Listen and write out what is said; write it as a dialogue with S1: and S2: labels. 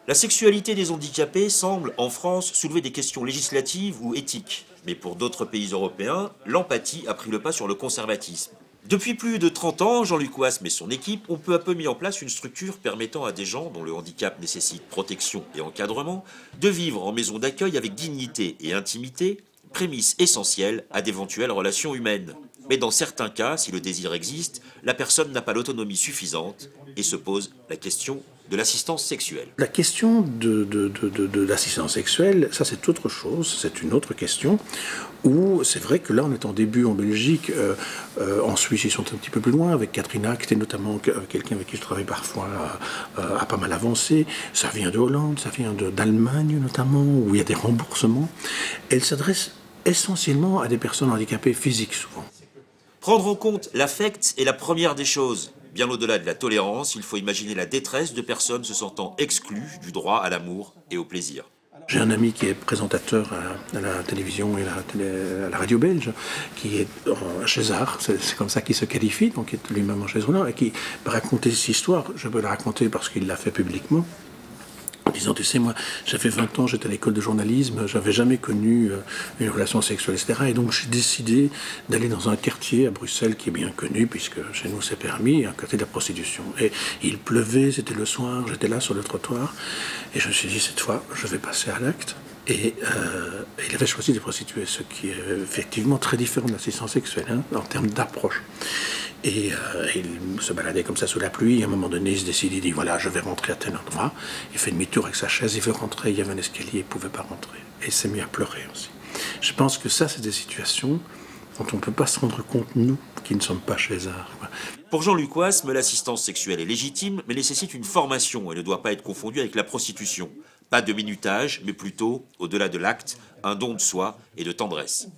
S1: La sexualité des handicapés semble, en France, soulever des questions législatives ou éthiques. Mais pour d'autres pays européens, l'empathie a pris le pas sur le conservatisme. Depuis plus de 30 ans, Jean-Luc Wasme et son équipe ont peu à peu mis en place une structure permettant à des gens dont le handicap nécessite protection et encadrement de vivre en maison d'accueil avec dignité et intimité, prémisse essentielle à d'éventuelles relations humaines. Mais dans certains cas, si le désir existe, la personne n'a pas l'autonomie suffisante et se pose la question de l'assistance sexuelle.
S2: La question de l'assistance sexuelle, ça c'est autre chose, c'est une autre question, où c'est vrai que là on est en début en Belgique, en Suisse ils sont un petit peu plus loin, avec Catherine Act et notamment quelqu'un avec qui je travaille parfois a pas mal avancé, ça vient de Hollande, ça vient d'Allemagne notamment, où il y a des remboursements. Elle s'adresse essentiellement à des personnes handicapées physiques souvent.
S1: Prendre en compte l'affect est la première des choses. Bien au-delà de la tolérance, il faut imaginer la détresse de personnes se sentant exclues du droit à l'amour et au plaisir.
S2: J'ai un ami qui est présentateur à la télévision et à la radio belge, qui est chez Art, c'est comme ça qu'il se qualifie, donc il est lui-même en chaise roulante, et qui m'a raconté cette histoire. Je peux la raconter parce qu'il l'a fait publiquement. En disant, tu sais, moi, j'avais 20 ans, j'étais à l'école de journalisme, j'avais jamais connu une relation sexuelle, etc. Et donc, j'ai décidé d'aller dans un quartier à Bruxelles qui est bien connu, puisque chez nous c'est permis, un quartier de la prostitution. Et il pleuvait, c'était le soir, j'étais là sur le trottoir, et je me suis dit, cette fois, je vais passer à l'acte. Et il avait choisi des prostituées, ce qui est effectivement très différent de l'assistance sexuelle, hein, en termes d'approche. Et il se baladait comme ça sous la pluie, et à un moment donné, il se décide, il dit, voilà, je vais rentrer à tel endroit. Il fait demi-tour avec sa chaise, il veut rentrer, il y avait un escalier, il ne pouvait pas rentrer. Et il s'est mis à pleurer aussi. Je pense que ça, c'est des situations dont on ne peut pas se rendre compte, nous, qui ne sommes pas chez Art.
S1: Pour Jean-Luc Wasme, l'assistance sexuelle est légitime, mais nécessite une formation et ne doit pas être confondue avec la prostitution. Pas de minutage, mais plutôt, au-delà de l'acte, un don de soi et de tendresse.